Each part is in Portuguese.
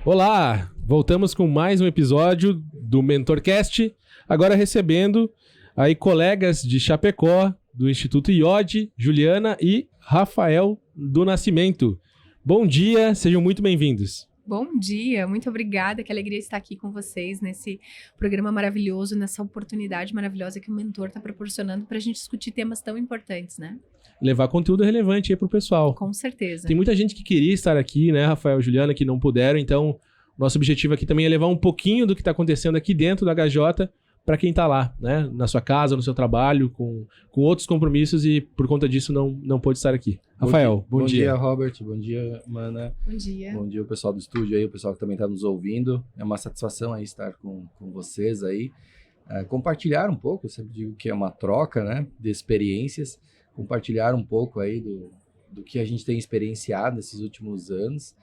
Olá, voltamos com mais um episódio do MentorCast, agora recebendo aí colegas de Chapecó, do Instituto IOD, Juliana e Rafael do Nascimento. Bom dia, sejam muito bem-vindos. Bom dia, muito obrigada, que alegria estar aqui com vocês nesse programa maravilhoso, nessa oportunidade maravilhosa que o Mentor está proporcionando para a gente discutir temas tão importantes, né? Levar conteúdo relevante aí pro pessoal. Com certeza. Tem muita gente que queria estar aqui, né, Rafael e Juliana, que não puderam, então nosso objetivo aqui também é levar um pouquinho do que está acontecendo aqui dentro da HJ para quem está lá, né, na sua casa, no seu trabalho, com outros compromissos e por conta disso não pôde estar aqui. Rafael, bom dia. Bom dia, Robert. Bom dia, Mana. Bom dia. Bom dia, o pessoal do estúdio aí, o pessoal que também está nos ouvindo. É uma satisfação aí estar com vocês aí. Compartilhar um pouco, eu sempre digo que é uma troca, né, de experiências. Compartilhar um pouco aí do que a gente tem experienciado nesses últimos anos,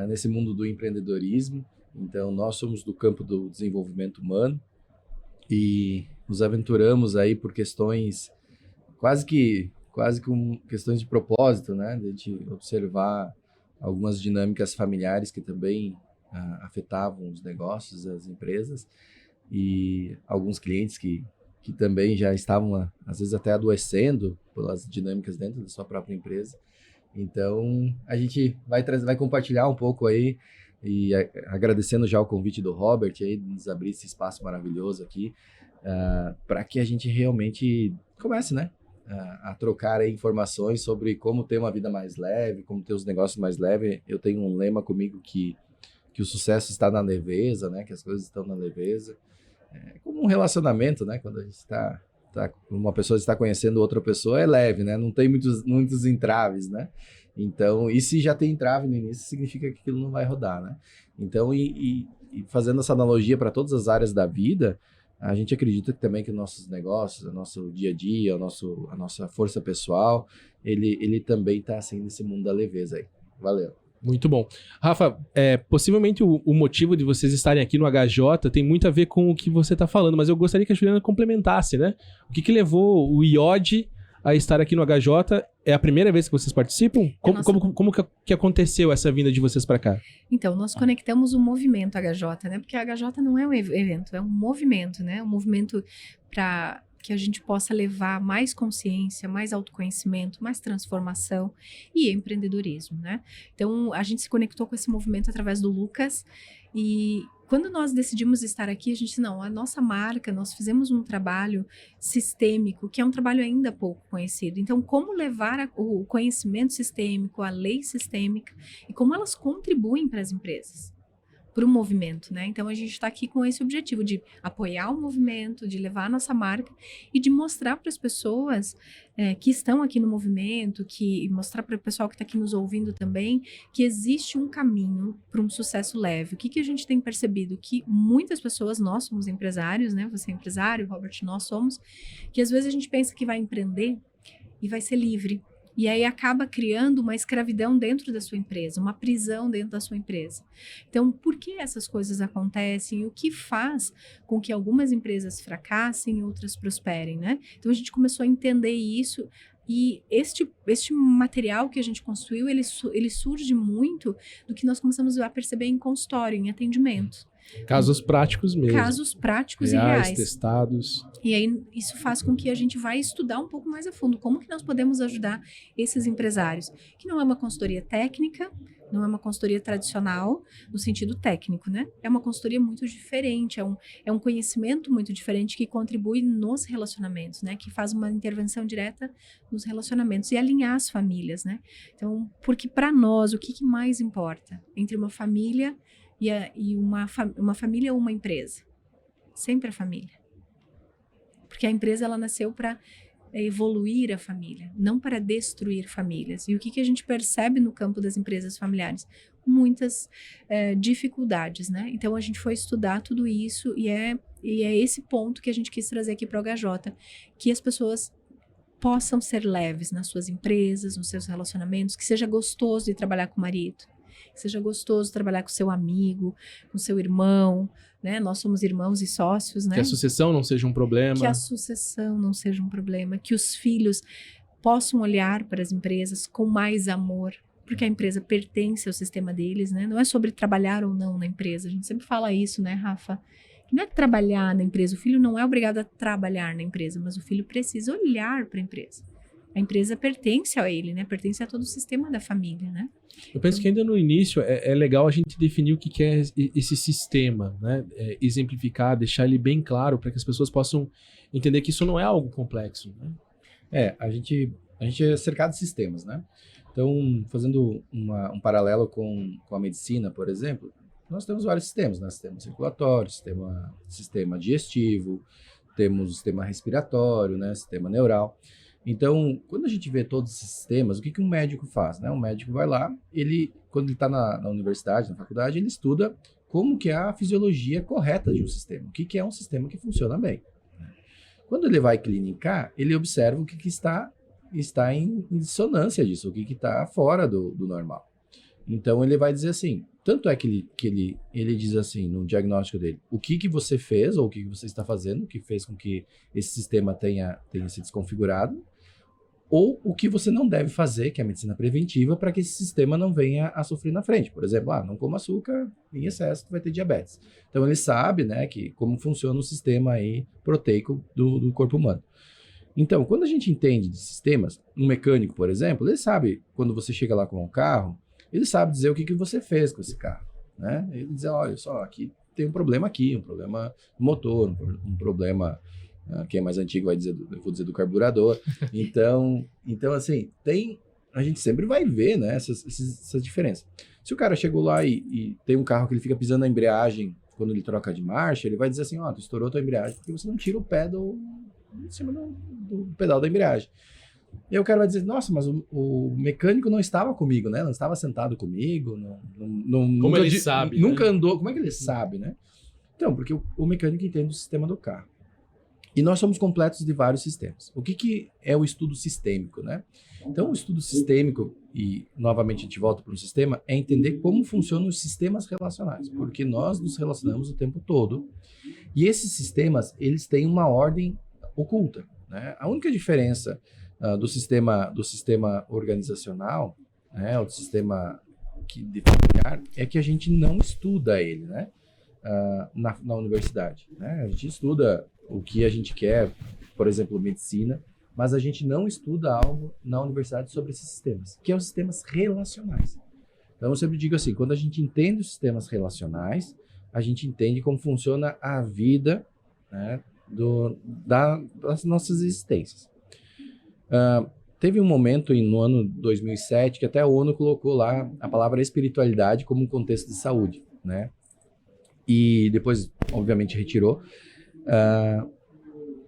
nesse mundo do empreendedorismo. Então, nós somos do campo do desenvolvimento humano e nos aventuramos aí por questões quase com questões de propósito, né? De a gente observar algumas dinâmicas familiares que também afetavam os negócios, as empresas e alguns clientes que também já estavam, às vezes, até adoecendo pelas dinâmicas dentro da sua própria empresa. Então, a gente vai compartilhar um pouco aí e agradecendo já o convite do Robert aí, de nos abrir esse espaço maravilhoso aqui, para que a gente realmente comece, né, a trocar aí informações sobre como ter uma vida mais leve, como ter os negócios mais leves. Eu tenho um lema comigo que o sucesso está na leveza, né, que as coisas estão na leveza. É como um relacionamento, né, quando a gente uma pessoa está conhecendo outra pessoa, é leve, né, não tem muitos entraves, né. Então, e se já tem entrave no início, significa que aquilo não vai rodar, né? Então, e fazendo essa analogia para todas as áreas da vida, a gente acredita que também que nossos negócios, o nosso dia a dia, a nossa força pessoal, ele também está assim nesse mundo da leveza aí. Valeu. Muito bom. Rafa, possivelmente o motivo de vocês estarem aqui no HJ tem muito a ver com o que você está falando, mas eu gostaria que a Juliana complementasse, né? O que levou o IOD a estar aqui no HJ? É a primeira vez que vocês participam? Como que aconteceu essa vinda de vocês para cá? Então, nós conectamos o movimento HJ, né? Porque a HJ não é um evento, é um movimento, né? Um movimento para que a gente possa levar mais consciência, mais autoconhecimento, mais transformação e empreendedorismo, né? Então, a gente se conectou com esse movimento através do Lucas e quando nós decidimos estar aqui, a nossa marca, nós fizemos um trabalho sistêmico, que é um trabalho ainda pouco conhecido. Então, como levar o conhecimento sistêmico, a lei sistêmica e como elas contribuem para as empresas, para o movimento, né? Então, a gente está aqui com esse objetivo de apoiar o movimento, de levar a nossa marca e de mostrar para as pessoas que estão aqui no movimento, e mostrar para o pessoal que está aqui nos ouvindo também, que existe um caminho para um sucesso leve. O que a gente tem percebido? Que muitas pessoas, nós somos empresários, né? Você é empresário, Robert, nós somos, que às vezes a gente pensa que vai empreender e vai ser livre. E aí acaba criando uma escravidão dentro da sua empresa, uma prisão dentro da sua empresa. Então, por que essas coisas acontecem? E o que faz com que algumas empresas fracassem e outras prosperem, né? Então, a gente começou a entender isso. E este material que a gente construiu, ele surge muito do que nós começamos a perceber em consultório, em atendimento. Casos práticos mesmo. Casos práticos e reais. Testados. E aí isso faz com que a gente vá estudar um pouco mais a fundo como que nós podemos ajudar esses empresários. Que não é uma consultoria técnica, não é uma consultoria tradicional no sentido técnico, né? É uma consultoria muito diferente, é um conhecimento muito diferente que contribui nos relacionamentos, né? Que faz uma intervenção direta nos relacionamentos e alinhar as famílias, né? Então, porque para nós, o que mais importa entre uma família e uma família ou uma empresa? Sempre a família. Porque a empresa, ela nasceu para evoluir a família, não para destruir famílias. E o que a gente percebe no campo das empresas familiares? Muitas dificuldades, né? Então, a gente foi estudar tudo isso e é esse ponto que a gente quis trazer aqui para o HJ, que as pessoas possam ser leves nas suas empresas, nos seus relacionamentos, que seja gostoso de trabalhar com o marido, que seja gostoso trabalhar com seu amigo, com seu irmão, né? Nós somos irmãos e sócios, né? Que a sucessão não seja um problema. Que a sucessão não seja um problema, que os filhos possam olhar para as empresas com mais amor, porque a empresa pertence ao sistema deles, né? Não é sobre trabalhar ou não na empresa. A gente sempre fala isso, né, Rafa? Não é trabalhar na empresa. O filho não é obrigado a trabalhar na empresa, mas o filho precisa olhar para a empresa. A empresa pertence a ele, né? Pertence a todo o sistema da família, né? Eu penso que ainda no início é legal a gente definir o que é esse sistema, né? Exemplificar, deixar ele bem claro para que as pessoas possam entender que isso não é algo complexo, né? A gente é cercado de sistemas, né? Então, fazendo um paralelo com a medicina, por exemplo, nós temos vários sistemas, né? Sistema circulatório, sistema digestivo, temos o sistema respiratório, né? Sistema neural. Então, quando a gente vê todos esses sistemas, o que um médico faz, né? Um médico vai lá, quando ele está na universidade, na faculdade, ele estuda como que é a fisiologia correta de um sistema, o que é um sistema que funciona bem. Quando ele vai clinicar, ele observa o que está em dissonância disso, o que está fora do normal. Então, ele vai dizer assim, tanto é que ele diz assim, no diagnóstico dele, o que você fez, ou o que você está fazendo, que fez com que esse sistema tenha se desconfigurado, ou o que você não deve fazer, que é a medicina preventiva, para que esse sistema não venha a sofrer na frente. Por exemplo, não coma açúcar em excesso, tu vai ter diabetes. Então, ele sabe, né, como funciona o sistema aí proteico do corpo humano. Então, quando a gente entende de sistemas, um mecânico, por exemplo, ele sabe, quando você chega lá com um carro, ele sabe dizer o que você fez com esse carro, né? Ele diz, olha só, aqui tem um problema no motor, um problema, quem é mais antigo vai dizer, eu vou dizer do carburador. Então assim, a gente sempre vai ver, né, essas diferenças. Se o cara chegou lá e tem um carro que ele fica pisando na embreagem quando ele troca de marcha, ele vai dizer assim, tu estourou tua embreagem porque você não tira o pé em cima do pedal da embreagem. E aí o cara vai dizer, nossa, mas o mecânico não estava comigo, né? Não estava sentado comigo. Como ele sabe, nunca né? andou. Como é que ele sabe, né? Então, porque o mecânico entende o sistema do carro. E nós somos completos de vários sistemas. O que é o estudo sistêmico, né? Então, o estudo sistêmico, e novamente a gente volta para o sistema, é entender como funcionam os sistemas relacionais. Porque nós nos relacionamos o tempo todo. E esses sistemas, eles têm uma ordem oculta, né? A única diferença do sistema organizacional, né, ou do sistema de familiar, é que a gente não estuda ele, né, na universidade, né? A gente estuda o que a gente quer, por exemplo, medicina, mas a gente não estuda algo na universidade sobre esses sistemas, que são os sistemas relacionais. Então, eu sempre digo assim, quando a gente entende os sistemas relacionais, a gente entende como funciona a vida, né, das nossas existências. Teve um momento no ano 2007 que até a ONU colocou lá a palavra espiritualidade como um contexto de saúde, né? E depois, obviamente, retirou.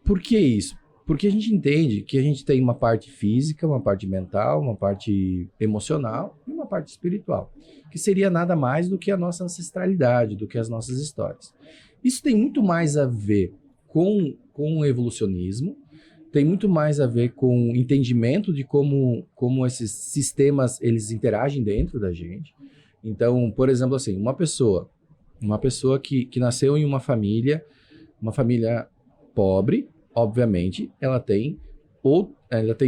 Por que isso? Porque a gente entende que a gente tem uma parte física, uma parte mental, uma parte emocional e uma parte espiritual, que seria nada mais do que a nossa ancestralidade, do que as nossas histórias. Isso tem muito mais a ver com o evolucionismo, tem muito mais a ver com o entendimento de como esses sistemas eles interagem dentro da gente. Então, por exemplo, assim, uma pessoa que nasceu em uma família pobre, obviamente, ela tem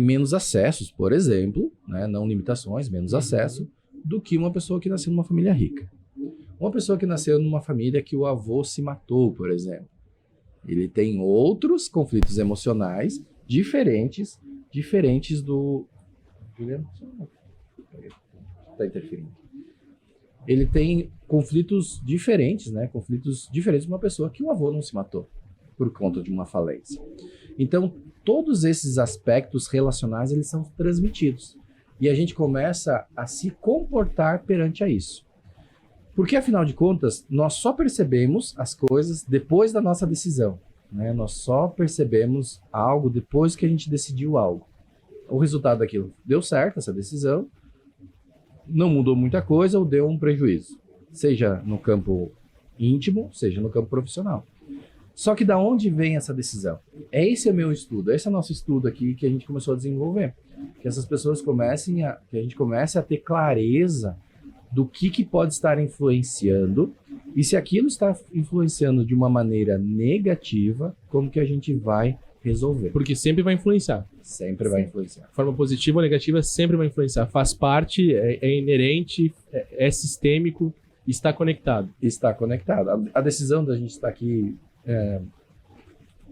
menos acessos, por exemplo, né, não limitações, menos acesso, do que uma pessoa que nasceu numa família rica. Uma pessoa que nasceu numa família que o avô se matou, por exemplo, ele tem outros conflitos emocionais diferentes do... Juliano? Está interferindo. Ele tem conflitos diferentes, né? Conflitos diferentes de uma pessoa que o avô não se matou por conta de uma falência. Então, todos esses aspectos relacionais, eles são transmitidos. E a gente começa a se comportar perante a isso. Porque, afinal de contas, nós só percebemos as coisas depois da nossa decisão, né? Nós só percebemos algo depois que a gente decidiu algo. O resultado daquilo deu certo, essa decisão, não mudou muita coisa ou deu um prejuízo. Seja no campo íntimo, seja no campo profissional. Só que da onde vem essa decisão? Esse é o meu estudo, esse é o nosso estudo aqui que a gente começou a desenvolver. Que essas pessoas que a gente comece a ter clareza do que pode estar influenciando, e se aquilo está influenciando de uma maneira negativa, como que a gente vai resolver. Porque sempre vai influenciar. Sempre vai influenciar. Forma positiva ou negativa sempre vai influenciar. Faz parte, é inerente, é sistêmico, está conectado. Está conectado. A decisão da gente estar aqui,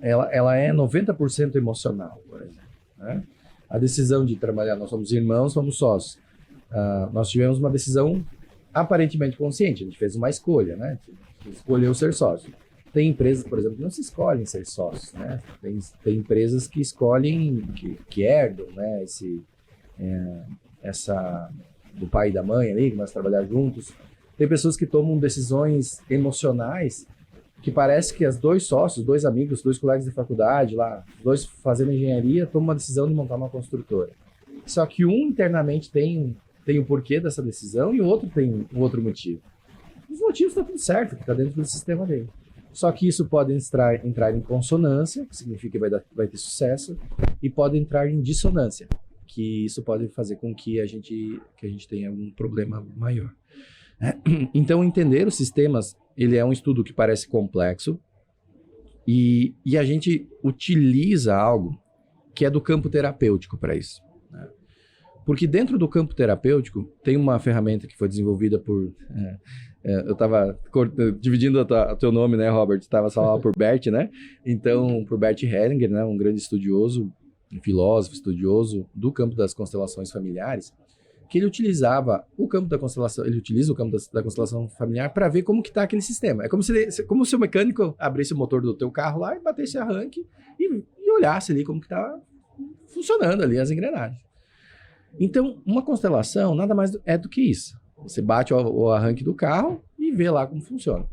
ela é 90% emocional, por exemplo, né? A decisão de trabalhar, nós somos irmãos, somos sócios. Nós tivemos uma decisão aparentemente consciente, a gente fez uma escolha, né? Escolheu ser sócio. Tem empresas, por exemplo, que não se escolhem ser sócios, né? Tem empresas que escolhem, que herdam, né? Essa do pai e da mãe ali, que nós trabalhar juntos. Tem pessoas que tomam decisões emocionais que parece que os dois sócios, dois amigos, dois colegas de faculdade lá, dois fazendo engenharia, tomam uma decisão de montar uma construtora. Só que um internamente tem o porquê dessa decisão e o outro tem um outro motivo. Os motivos estão tudo certo, que está dentro do sistema dele. Só que isso pode entrar em consonância, que significa que vai ter sucesso, e pode entrar em dissonância, que isso pode fazer com que a gente tenha algum problema maior. Então, entender os sistemas, ele é um estudo que parece complexo e a gente utiliza algo que é do campo terapêutico para isso, né? Porque dentro do campo terapêutico tem uma ferramenta que foi desenvolvida por... eu estava dividindo o teu nome, né, Robert? Estava só por Bert, né? Então, por Bert Hellinger, né, um grande estudioso, um filósofo estudioso do campo das constelações familiares, que ele utilizava o campo da constelação, ele utiliza o campo da constelação familiar para ver como que está aquele sistema. É como se o mecânico abrisse o motor do teu carro lá e batesse arranque e olhasse ali como que está funcionando ali as engrenagens. Então, uma constelação nada mais é do que isso. Você bate o arranque do carro e vê lá como funciona.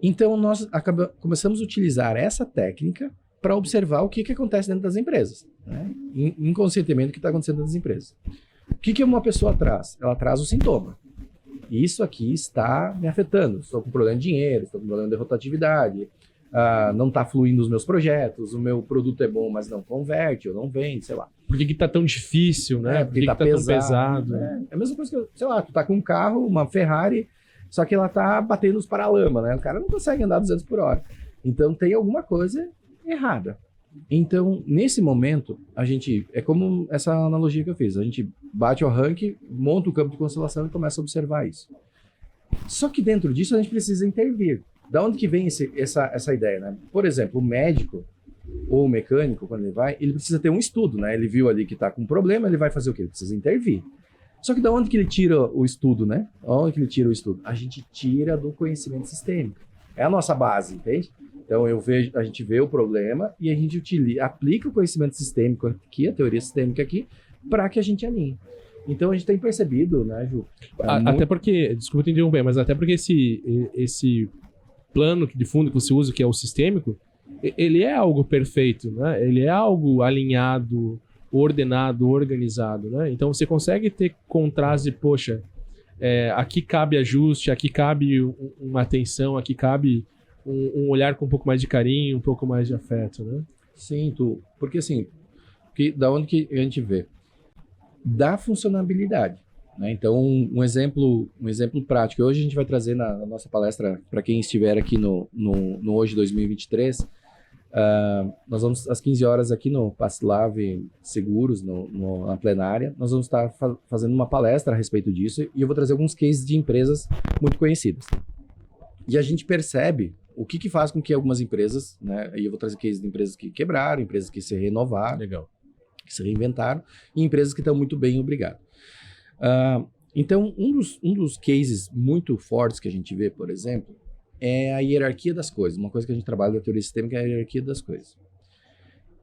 Então, nós começamos a utilizar essa técnica para observar o que acontece dentro das empresas, né? Inconscientemente o que está acontecendo dentro das empresas. O que uma pessoa traz? Ela traz o sintoma. Isso aqui está me afetando. Estou com problema de dinheiro, estou com problema de rotatividade, não está fluindo os meus projetos, o meu produto é bom, mas não converte, ou não vende, sei lá. Por que está tão difícil, né? Por que tá tão pesado? É a mesma coisa que, sei lá, tu tá com um carro, uma Ferrari, só que ela tá batendo os paralamas, né? O cara não consegue andar 200 por hora. Então tem alguma coisa errada. Então, nesse momento, é como essa analogia que eu fiz. A gente bate o arranque, monta o campo de constelação e começa a observar isso. Só que dentro disso a gente precisa intervir. Da onde que vem essa ideia, né? Por exemplo, o médico ou o mecânico, quando ele precisa ter um estudo, né? Ele viu ali que está com um problema, ele vai fazer o quê? Ele precisa intervir. Só que da onde que ele tira o estudo, né? Onde que ele tira o estudo? A gente tira do conhecimento sistêmico. É a nossa base, entende? Então a gente vê o problema e a gente aplica o conhecimento sistêmico aqui, a teoria sistêmica aqui, para que a gente alinhe. Então a gente tem percebido, né, Ju? Até porque, desculpa te interromper, mas até porque esse plano de fundo que você usa, que é o sistêmico, ele é algo perfeito, né? Ele é algo alinhado, ordenado, organizado, né? Então você consegue ter contraste, poxa, aqui cabe ajuste, aqui cabe uma atenção, aqui cabe um olhar com um pouco mais de carinho, um pouco mais de afeto, né? Sim, porque assim, da onde que a gente vê? Da funcionabilidade, né? Então, um exemplo prático, hoje a gente vai trazer na nossa palestra, para quem estiver aqui no Hoje 2023, nós vamos às 15 horas aqui no Paslav Seguros, na plenária, nós vamos estar fazendo uma palestra a respeito disso e eu vou trazer alguns cases de empresas muito conhecidas. E a gente percebe o que faz com que algumas empresas, né, e eu vou trazer cases de empresas que quebraram, empresas que se renovaram, legal, que se reinventaram, e empresas que estão muito bem, obrigado. Então, um dos cases muito fortes que a gente vê, por exemplo, é a hierarquia das coisas. Uma coisa que a gente trabalha na teoria sistêmica é a hierarquia das coisas.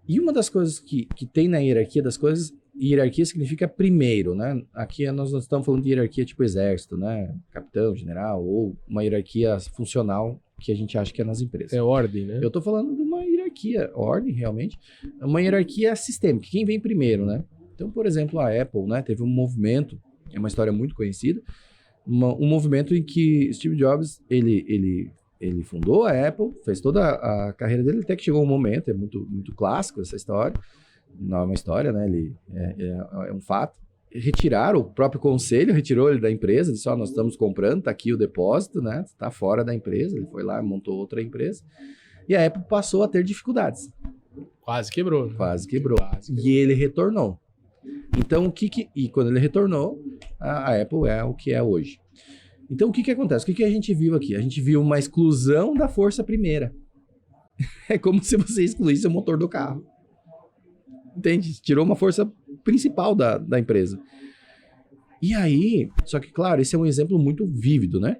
E uma das coisas que tem na hierarquia das coisas, hierarquia significa primeiro, né? Aqui nós não estamos falando de hierarquia tipo exército, né? Capitão, general, ou uma hierarquia funcional que a gente acha que é nas empresas. É ordem, né? Eu estou falando de uma hierarquia, ordem realmente, uma hierarquia sistêmica, quem vem primeiro, né? Então, por exemplo, a Apple, né, teve um movimento, é uma história muito conhecida, um movimento em que Steve Jobs, ele fundou a Apple, fez toda a carreira dele, até que chegou um momento, é muito, muito clássico essa história, não é uma história, né, é um fato, retiraram, o próprio conselho retirou ele da empresa, disse, nós estamos comprando, está aqui o depósito, né, está fora da empresa, ele foi lá, montou outra empresa, e a Apple passou a ter dificuldades. Quase quebrou. Quase quebrou. Quase quebrou. E ele retornou. Então, e quando ele retornou, a Apple é o que é hoje. Então, o que acontece? O que a gente viu aqui? A gente viu uma exclusão da força primeira. É como se você excluísse o motor do carro. Entende? Tirou uma força principal da empresa. E aí, só que, claro, esse é um exemplo muito vívido, né?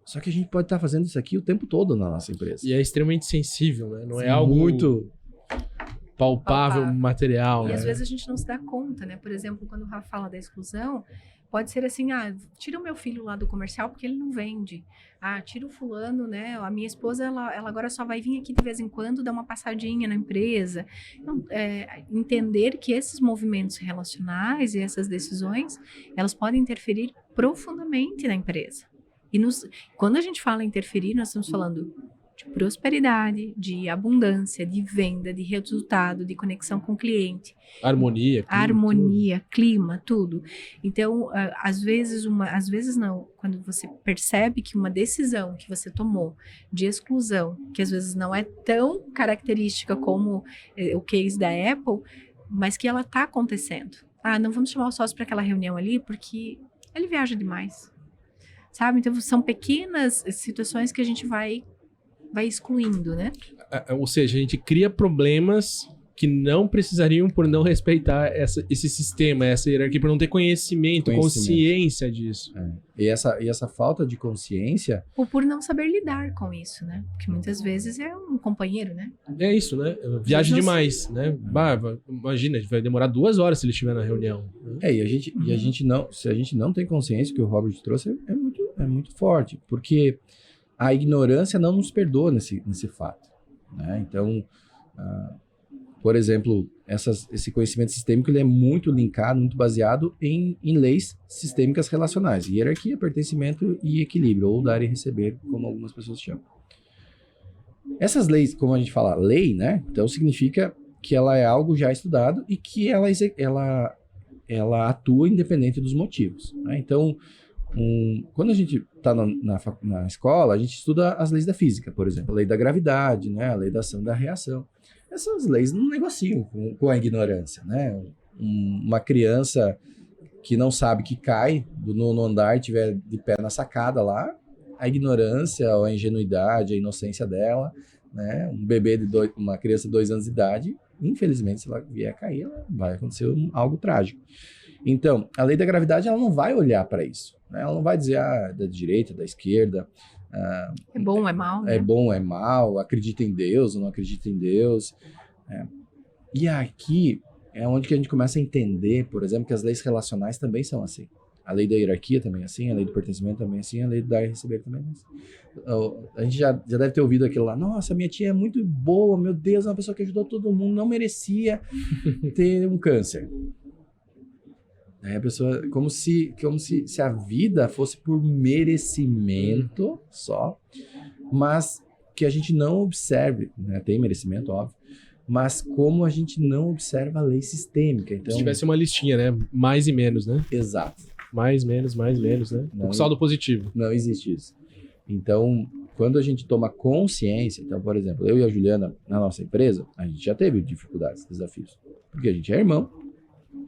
Só que a gente pode estar fazendo isso aqui o tempo todo na nossa empresa. E é extremamente sensível, né? Não é Sim, algo muito palpável, material, E né? às vezes a gente não se dá conta, né? Por exemplo, quando o Rafa fala da exclusão, pode ser assim, tira o meu filho lá do comercial porque ele não vende. Tira o fulano, né? A minha esposa, ela agora só vai vir aqui de vez em quando dar uma passadinha na empresa. Então, entender que esses movimentos relacionais e essas decisões, elas podem interferir profundamente na empresa. E quando a gente fala interferir, nós estamos falando de prosperidade, de abundância, de venda, de resultado, de conexão com o cliente. Harmonia, clima, tudo. Então, às vezes não, quando você percebe que uma decisão que você tomou de exclusão, que às vezes não é tão característica como o case da Apple, mas que ela está acontecendo. Não vamos chamar o sócio para aquela reunião ali porque ele viaja demais. Sabe? Então, são pequenas situações que a gente vai excluindo, né? Ou seja, a gente cria problemas que não precisariam por não respeitar esse sistema, essa hierarquia, por não ter conhecimento, consciência disso. E essa falta de consciência... Ou por não saber lidar com isso, né? Porque muitas vezes é um companheiro, né? É isso, né? Viaja demais, né? Imagina, vai demorar 2 horas se ele estiver na reunião. E a gente não... Se a gente não tem consciência, que o Robert trouxe é muito forte, porque a ignorância não nos perdoa nesse fato, né? Então, por exemplo, esse conhecimento sistêmico ele é muito linkado, muito baseado em leis sistêmicas relacionais, hierarquia, pertencimento e equilíbrio, ou dar e receber, como algumas pessoas chamam. Essas leis, como a gente fala, lei, né? Então significa que ela é algo já estudado e que ela atua independente dos motivos, né? Então, quando a gente está na escola, a gente estuda as leis da física, por exemplo, a lei da gravidade, né? A lei da ação e da reação. Essas leis não negociam com a ignorância, né? Uma criança que não sabe que cai do 9º andar e estiver de pé na sacada lá, a ignorância, a ingenuidade, a inocência dela, né? Um bebê uma criança de 2 anos de idade, infelizmente, se ela vier a cair, vai acontecer algo trágico. Então, a lei da gravidade, ela não vai olhar para isso, né? Ela não vai dizer, da direita, da esquerda, é bom, é mal, né? É bom, é mal, acredita em Deus ou não acredita em Deus. E aqui é onde que a gente começa a entender, por exemplo, que as leis relacionais também são assim. A lei da hierarquia também é assim, a lei do pertencimento também é assim, a lei do dar e receber também é assim. A gente já deve ter ouvido aquilo lá, nossa, minha tia é muito boa, meu Deus, é uma pessoa que ajudou todo mundo, não merecia ter um câncer. Aí a pessoa, como se a vida fosse por merecimento só, mas que a gente não observe, né? Tem merecimento, óbvio, mas como a gente não observa a lei sistêmica. Então, se tivesse uma listinha, né? Mais e menos, né? Exato. Mais, menos, né? Com saldo positivo. Não existe isso. Então, quando a gente toma consciência, então, por exemplo, eu e a Juliana, na nossa empresa, a gente já teve dificuldades, desafios, porque a gente é irmão,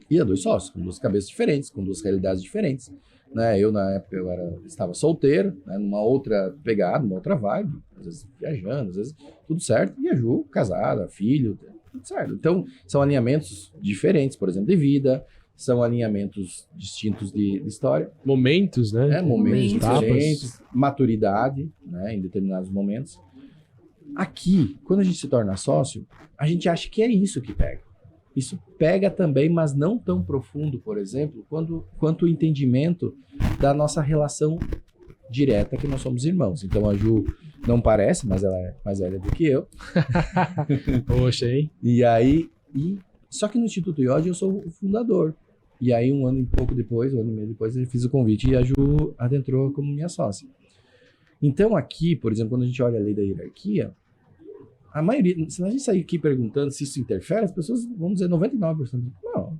e é 2 sócios, com 2 cabeças diferentes, com 2 realidades diferentes, né? Eu, na época, estava solteiro, né? Numa outra pegada, numa outra vibe, às vezes viajando, às vezes tudo certo, e a Ju, casada, filho, tudo certo. Então, são alinhamentos diferentes, por exemplo, de vida, são alinhamentos distintos de história. Momentos, né? Momentos diferentes, maturidade, né? Em determinados momentos. Aqui, quando a gente se torna sócio, a gente acha que é isso que pega. Isso pega também, mas não tão profundo, por exemplo, quanto o entendimento da nossa relação direta, que nós somos irmãos. Então a Ju não parece, mas ela é mais velha do que eu. Poxa, hein? Só que no Instituto IOD eu sou o fundador. E aí 1 ano e pouco depois, 1 ano e meio depois, eu fiz o convite e a Ju adentrou como minha sócia. Então aqui, por exemplo, quando a gente olha a lei da hierarquia, a maioria, se a gente sair aqui perguntando se isso interfere, as pessoas vão dizer 99%. Não.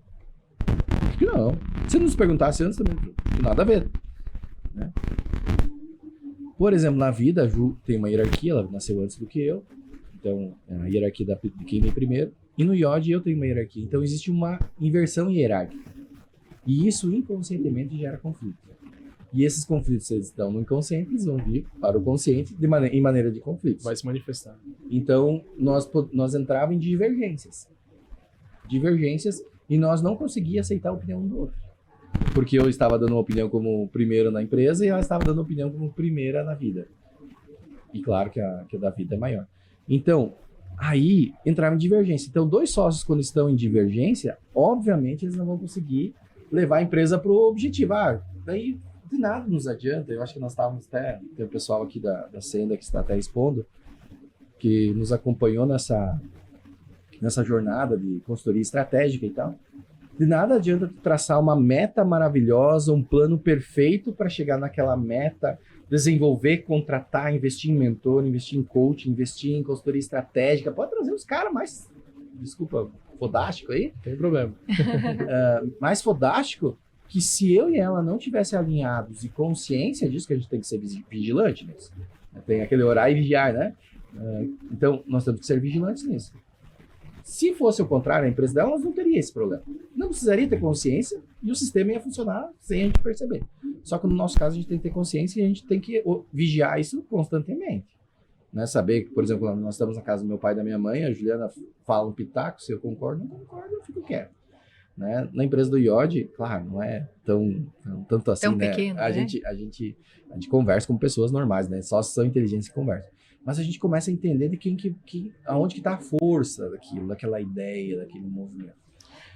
Acho que não. Se não nos perguntasse antes também, nada a ver. Né? Por exemplo, na vida, a Ju tem uma hierarquia, ela nasceu antes do que eu. Então, a hierarquia de quem vem primeiro. E no IOD eu tenho uma hierarquia. Então, existe uma inversão hierárquica. E isso inconscientemente gera conflito. E esses conflitos, se eles estão no inconsciente, eles vão vir para o consciente em maneira de conflitos. Vai se manifestar. Então, nós entrávamos em divergências. E nós não conseguíamos aceitar a opinião um do outro. Porque eu estava dando uma opinião como primeiro na empresa e ela estava dando opinião como primeira na vida. E claro que a da vida é maior. Então, aí entrava em divergência. Então, dois sócios, quando estão em divergência, obviamente eles não vão conseguir levar a empresa para o objetivo. Daí de nada nos adianta. Eu acho que nós estávamos até... Tem o pessoal aqui da Senda que está até expondo, que nos acompanhou nessa jornada de consultoria estratégica e tal. De nada adianta traçar uma meta maravilhosa, um plano perfeito para chegar naquela meta, desenvolver, contratar, investir em mentor, investir em coach, investir em consultoria estratégica. Pode trazer os caras mais, desculpa, fodástico aí. Não tem problema. Mais fodástico, que se eu e ela não tivessem alinhados e consciência disso, que a gente tem que ser vigilante nisso. Tem aquele orar e vigiar, né? Então, nós temos que ser vigilantes nisso. Se fosse o contrário, a empresa dela, nós não teria esse problema. Não precisaria ter consciência e o sistema ia funcionar sem a gente perceber. Só que no nosso caso, a gente tem que ter consciência e a gente tem que vigiar isso constantemente. Né? Saber que, por exemplo, nós estamos na casa do meu pai e da minha mãe, a Juliana fala um pitaco, se eu concordo, não concordo, eu fico quieto. Né? Na empresa do IOD, claro, não é tanto assim, tão né? Pequeno, A né? gente conversa com pessoas normais, né? Só são inteligentes que conversam. Mas a gente começa a entender de aonde que está a força daquilo, daquela ideia, daquele movimento.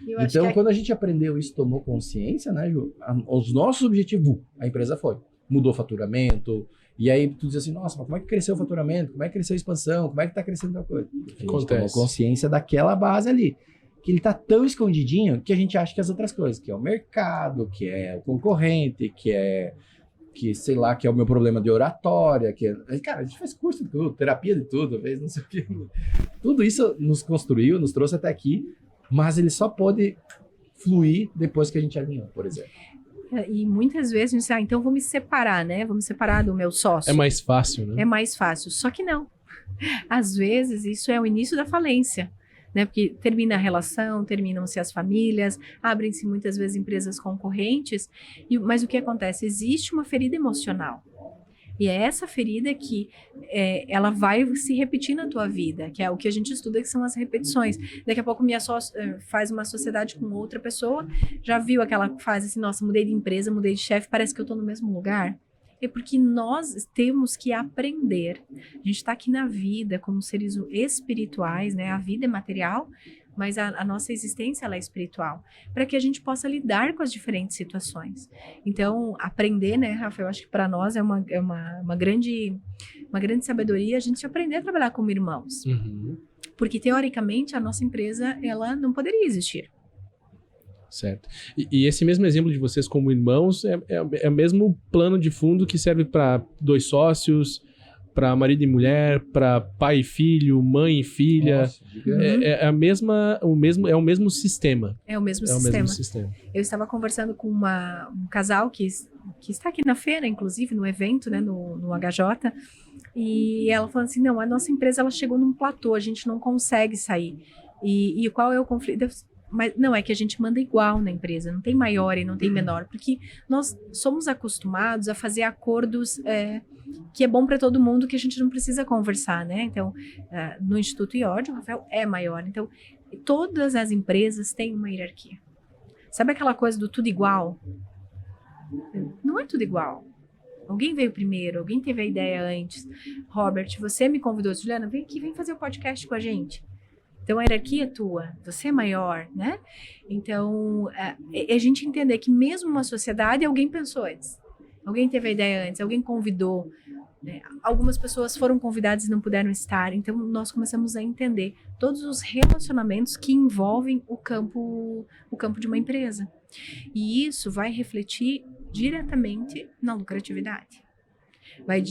Então, quando a gente aprendeu isso, tomou consciência, né, Ju? Os nossos objetivos, a empresa foi. Mudou o faturamento, e aí tu diz assim, nossa, mas como é que cresceu o faturamento? Como é que cresceu a expansão? Como é que está crescendo tal coisa? A gente tomou consciência daquela base ali. Que ele está tão escondidinho que a gente acha que as outras coisas, que é o mercado, que é o concorrente, que sei lá, que é o meu problema de oratória, cara, a gente faz curso de tudo, terapia de tudo, fez não sei o que. Tudo isso nos construiu, nos trouxe até aqui, mas ele só pode fluir depois que a gente alinhou, por exemplo. E muitas vezes a gente diz, então vou me separar, né? Vou me separar do meu sócio. É mais fácil, né? É mais fácil. Só que não. Às vezes isso é o início da falência. Né? Porque termina a relação, terminam-se as famílias, abrem-se muitas vezes empresas concorrentes, mas o que acontece? Existe uma ferida emocional. E é essa ferida que ela vai se repetir na tua vida, que é o que a gente estuda, que são as repetições. Daqui a pouco minha sócia faz uma sociedade com outra pessoa, já viu aquela fase assim, nossa, mudei de empresa, mudei de chefe, parece que eu estou no mesmo lugar. É porque nós temos que aprender. A gente está aqui na vida como seres espirituais, né? A vida é material, mas a nossa existência ela é espiritual, para que a gente possa lidar com as diferentes situações. Então, aprender, né, Rafa, eu acho que para nós é uma grande sabedoria a gente aprender a trabalhar como irmãos. Uhum. Porque, teoricamente, a nossa empresa ela não poderia existir. Certo. E esse mesmo exemplo de vocês como irmãos é o mesmo plano de fundo que serve para dois sócios, para marido e mulher, para pai e filho, mãe e filha. Nossa, é o mesmo sistema. É o mesmo É o sistema. mesmo sistema. Eu estava conversando com um casal que está aqui na feira, inclusive, no evento, né, no HJ, e ela falou assim, não, a nossa empresa ela chegou num platô, a gente não consegue sair. E qual é o conflito? Mas não, é que a gente manda igual na empresa, não tem maior e não tem menor, porque nós somos acostumados a fazer acordos que é bom para todo mundo, que a gente não precisa conversar, né? Então, no Instituto IOD, o Rafael é maior. Então, todas as empresas têm uma hierarquia. Sabe aquela coisa do tudo igual? Não é tudo igual. Alguém veio primeiro, alguém teve a ideia antes. Robert, você me convidou, Juliana, vem aqui, vem fazer o podcast com a gente. Então, a hierarquia é tua, você é maior, né? Então, a gente entender que mesmo uma sociedade, alguém pensou antes. Alguém teve a ideia antes, alguém convidou. Né? Algumas pessoas foram convidadas e não puderam estar. Então, nós começamos a entender todos os relacionamentos que envolvem o campo de uma empresa. E isso vai refletir diretamente na lucratividade. Vai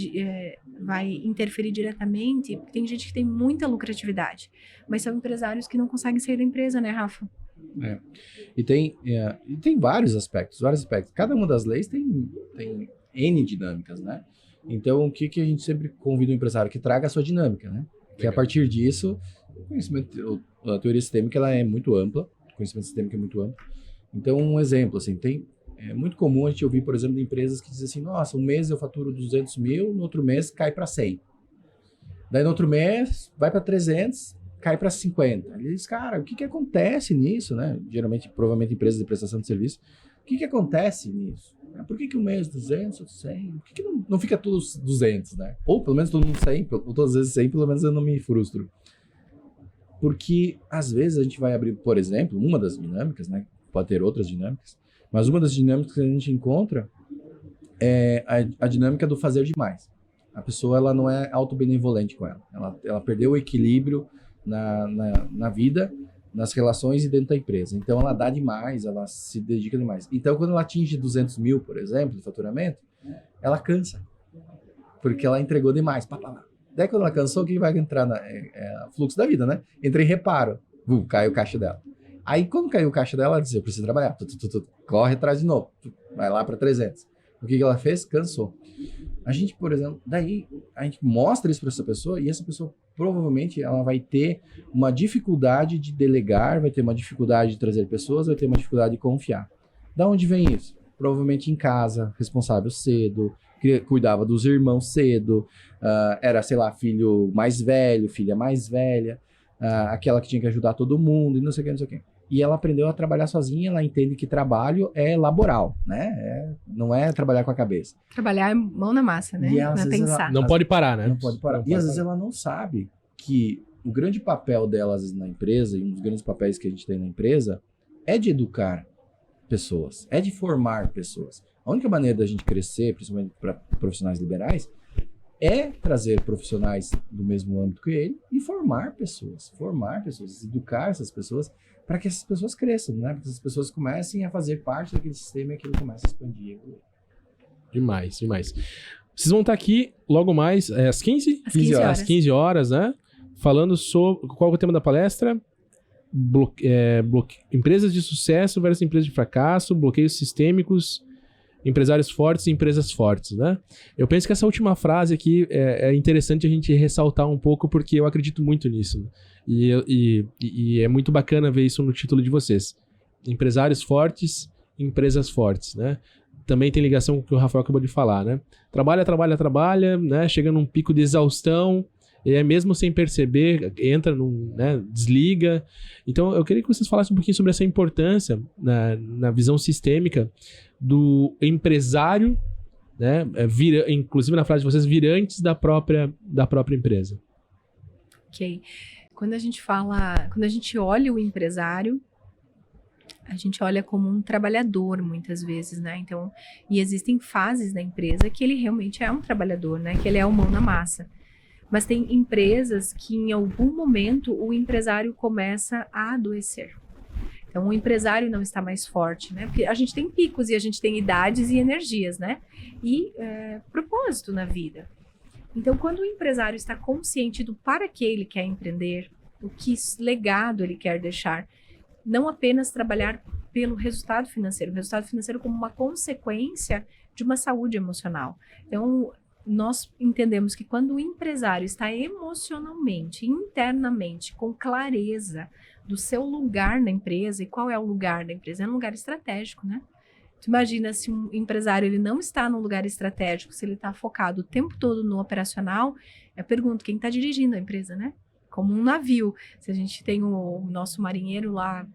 interferir diretamente, porque tem gente que tem muita lucratividade, mas são empresários que não conseguem sair da empresa, né, Rafa? E tem vários aspectos. Cada uma das leis tem N dinâmicas, né? Então, o que a gente sempre convida o empresário? Que traga a sua dinâmica, né? Que a partir disso, a teoria sistêmica ela é muito ampla, o conhecimento sistêmico é muito amplo. Então, um exemplo, assim, é muito comum a gente ouvir, por exemplo, de empresas que dizem assim, nossa, um mês eu faturo 200 mil, no outro mês cai para 100. Daí no outro mês vai para 300, cai para 50. Ele diz, cara, o que acontece nisso, né? Geralmente, provavelmente empresas de prestação de serviço. O que acontece nisso? Por que um mês 200, outro 100? Por que não fica todos 200, né? Ou pelo menos todo mundo 100, ou todas as vezes 100, pelo menos eu não me frustro. Porque às vezes a gente vai abrir, por exemplo, uma das dinâmicas, né? Pode ter outras dinâmicas, mas uma das dinâmicas que a gente encontra é a dinâmica do fazer demais. A pessoa ela não é autobenevolente com ela. Ela perdeu o equilíbrio na vida, nas relações e dentro da empresa. Então, ela dá demais, ela se dedica demais. Então, quando ela atinge 200 mil, por exemplo, de faturamento, ela cansa. Porque ela entregou demais. Pá, pá, pá. Daí, quando ela cansou, o que vai entrar? É fluxo da vida, né? Entra em reparo. Cai o caixa dela. Aí, quando caiu o caixa dela, ela diz, eu preciso trabalhar. Corre atrás de novo. Vai lá para 300. O que ela fez? Cansou. A gente, por exemplo, daí a gente mostra isso para essa pessoa e essa pessoa provavelmente ela vai ter uma dificuldade de delegar, vai ter uma dificuldade de trazer pessoas, vai ter uma dificuldade de confiar. Da onde vem isso? Provavelmente em casa, responsável cedo, cuidava dos irmãos cedo, era, sei lá, filho mais velho, filha mais velha, aquela que tinha que ajudar todo mundo e não sei o que, não sei o que. E ela aprendeu a trabalhar sozinha, ela entende que trabalho é laboral, né? Não é trabalhar com a cabeça. Trabalhar é mão na massa, né? Não é pensar. Não pode parar, né? Não pode parar. E às vezes ela não sabe que o grande papel dela, às vezes, na empresa, e um dos grandes papéis que a gente tem na empresa, é de educar pessoas, é de formar pessoas. A única maneira da gente crescer, principalmente para profissionais liberais, é trazer profissionais do mesmo âmbito que ele e formar pessoas, educar essas pessoas para que essas pessoas cresçam, né? Para que essas pessoas comecem a fazer parte daquele sistema e aquilo comece a expandir. Demais. Vocês vão estar aqui logo mais, às 15? Às 15 horas. Às 15 horas, né? Falando sobre... Qual é o tema da palestra? Empresas de sucesso versus empresas de fracasso, bloqueios sistêmicos, empresários fortes e empresas fortes, né? Eu penso que essa última frase aqui é interessante a gente ressaltar um pouco, porque eu acredito muito nisso. Né? E é muito bacana ver isso no título de vocês. Empresários fortes, empresas fortes, né? Também tem ligação com o que o Rafael acabou de falar, né? Trabalha, né? Chega num pico de exaustão, e mesmo sem perceber, entra né? Desliga. Então, eu queria que vocês falassem um pouquinho sobre essa importância na visão sistêmica do empresário, né? Inclusive na frase de vocês, virantes da própria empresa. Ok. Quando a gente olha o empresário, a gente olha como um trabalhador muitas vezes, né? Então, e existem fases na empresa que ele realmente é um trabalhador, né? Que ele é o mão na massa. Mas tem empresas que em algum momento o empresário começa a adoecer. Então, o empresário não está mais forte, né? Porque a gente tem picos e a gente tem idades e energias, né? E propósito na vida. Então, quando o empresário está consciente do para que ele quer empreender, o que legado ele quer deixar, não apenas trabalhar pelo resultado financeiro como uma consequência de uma saúde emocional. Então, nós entendemos que quando o empresário está emocionalmente, internamente, com clareza do seu lugar na empresa, e qual é o lugar da empresa? É um lugar estratégico, né? Tu imagina se um empresário ele não está num lugar estratégico, se ele está focado o tempo todo no operacional, eu pergunto, quem está dirigindo a empresa, né? Como um navio. Se a gente tem o nosso marinheiro lá,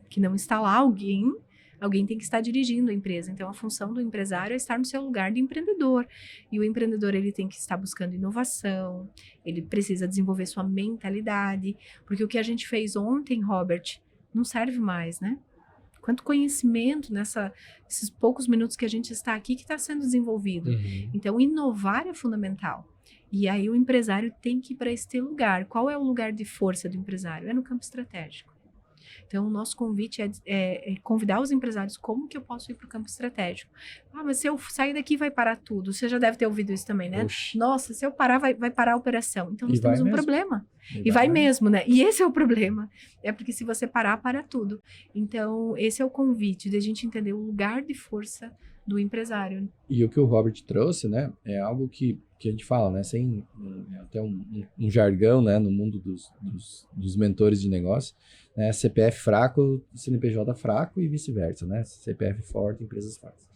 que não está lá, alguém tem que estar dirigindo a empresa. Então, a função do empresário é estar no seu lugar de empreendedor. E o empreendedor, ele tem que estar buscando inovação, ele precisa desenvolver sua mentalidade, porque o que a gente fez ontem, Robert, não serve mais, né? Quanto conhecimento nesses poucos minutos que a gente está aqui que está sendo desenvolvido. Uhum. Então, inovar é fundamental. E aí o empresário tem que ir para esse lugar. Qual é o lugar de força do empresário? É no campo estratégico. Então, o nosso convite é convidar os empresários como que eu posso ir para o campo estratégico. Ah, mas se eu sair daqui vai parar tudo. Você já deve ter ouvido isso também, né? Oxi. Nossa, se eu parar vai parar a operação. Então, nós E temos vai um mesmo. problema. E vai mesmo, né? E esse é o problema. É porque se você parar, para tudo. Então, esse é o convite de a gente entender o lugar de força do empresário. E o que o Robert trouxe, né, é algo que que a gente fala, né? Sem até um jargão, né? No mundo dos mentores de negócio, né? CPF fraco, CNPJ fraco e vice-versa, né? CPF forte, empresas fracas.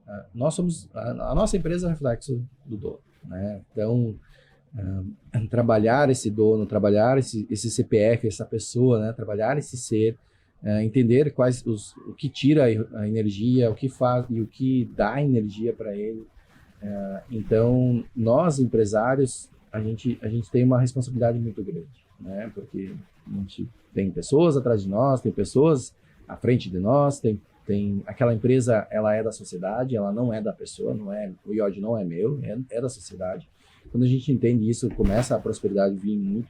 A nossa empresa é reflexo do dono, né? Então, trabalhar esse dono, trabalhar esse CPF, essa pessoa, né? Trabalhar esse ser, entender o que tira a energia, o que faz e o que dá energia para ele. Então, nós empresários, a gente tem uma responsabilidade muito grande, né? Porque a gente tem pessoas atrás de nós, tem pessoas à frente de nós, tem aquela empresa, ela é da sociedade, ela não é da pessoa, o IOD não é meu, é da sociedade. Quando a gente entende isso, começa a prosperidade vir muito.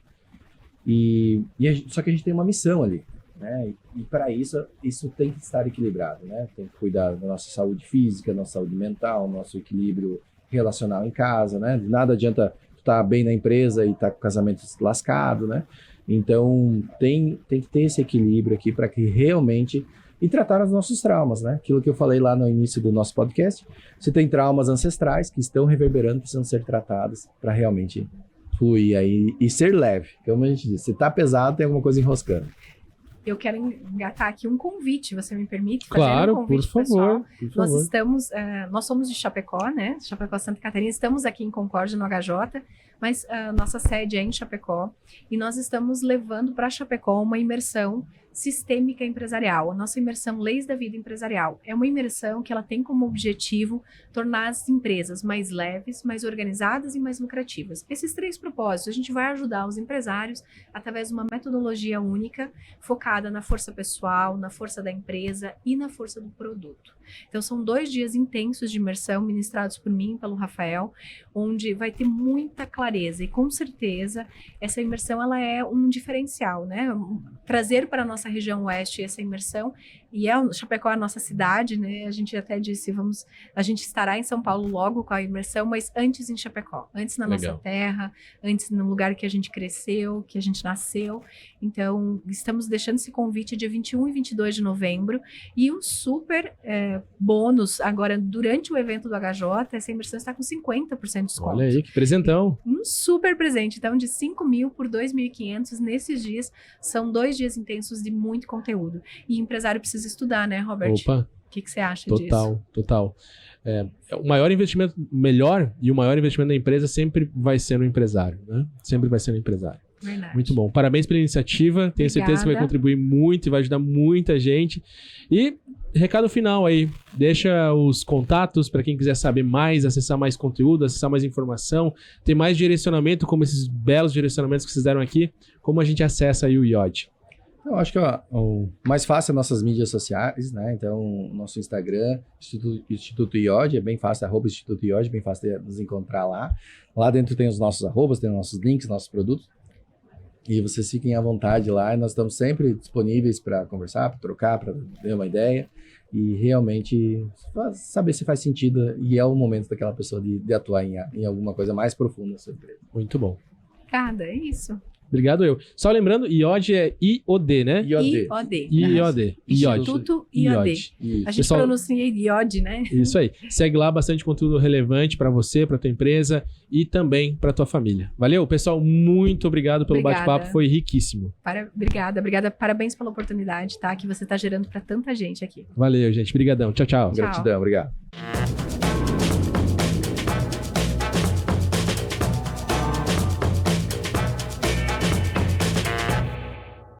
Só que a gente tem uma missão ali, né? E para isso tem que estar equilibrado, né? Tem que cuidar da nossa saúde física, nossa saúde mental, nosso equilíbrio relacional em casa, né? De nada adianta estar bem na empresa e estar com o casamento lascado, né? Então, tem que ter esse equilíbrio aqui para que realmente... E tratar os nossos traumas, né? Aquilo que eu falei lá no início do nosso podcast. Você tem traumas ancestrais que estão reverberando, precisam ser tratados para realmente fluir aí e ser leve. Como a gente diz, se tá pesado, tem alguma coisa enroscando. Eu quero engatar aqui um convite, você me permite fazer Claro, um convite, por favor. Nós somos de Chapecó, né? Chapecó, Santa Catarina. Estamos aqui em Concórdia, no HJ, mas nossa sede é em Chapecó. E nós estamos levando para Chapecó uma imersão sistêmica empresarial. A nossa imersão Leis da Vida Empresarial é uma imersão que ela tem como objetivo tornar as empresas mais leves, mais organizadas e mais lucrativas. Esses 3 propósitos, a gente vai ajudar os empresários através de uma metodologia única, focada na força pessoal, na força da empresa e na força do produto. Então, são 2 dias intensos de imersão, ministrados por mim e pelo Rafael, onde vai ter muita clareza e, com certeza, essa imersão ela é um diferencial, né? Trazer para a nossa região oeste essa imersão, e Chapecó é a nossa cidade, né? A gente até disse, a gente estará em São Paulo logo com a imersão, mas antes em Chapecó, antes na nossa terra, antes no lugar que a gente cresceu, que a gente nasceu. Então, estamos deixando esse convite dia 21 e 22 de novembro, e um super bônus, agora, durante o evento do HJ, essa imersão está com 50% de desconto. Olha aí, que presentão. Um super presente, então, de 5.000 por 2.500 nesses dias. São 2 dias intensos de muito conteúdo. E empresário precisa estudar, né, Robert? Opa. O que você acha disso? Total. O maior investimento, melhor e o maior investimento da empresa sempre vai ser no empresário, né? Sempre vai ser no empresário. Verdade. Muito bom. Parabéns pela iniciativa. Tenho certeza que vai contribuir muito e vai ajudar muita gente. E recado final aí. Deixa os contatos para quem quiser saber mais, acessar mais conteúdo, acessar mais informação, ter mais direcionamento, como esses belos direcionamentos que vocês deram aqui. Como a gente acessa aí o IOD? Eu acho que o mais fácil é nossas mídias sociais, né? Então, nosso Instagram, Instituto IOD, é bem fácil, @Instituto IOD, bem fácil de nos encontrar lá. Lá dentro tem os nossos arrobas, tem os nossos links, nossos produtos. E vocês fiquem à vontade lá, e nós estamos sempre disponíveis para conversar, para trocar, para ter uma ideia e realmente saber se faz sentido e é o momento daquela pessoa de atuar em alguma coisa mais profunda na sua empresa. Muito bom. Obrigada, é isso. Obrigado eu. Só lembrando, IOD é IOD, né? IOD. IOD. Instituto IOD. A gente pronuncia IOD, né? Isso aí. Segue lá, bastante conteúdo relevante para você, para tua empresa e também para tua família. Valeu, pessoal. Muito obrigado pelo bate-papo. Foi riquíssimo. Obrigada. Parabéns pela oportunidade, tá? Que você tá gerando para tanta gente aqui. Valeu, gente. Obrigadão. Tchau. Gratidão, obrigado.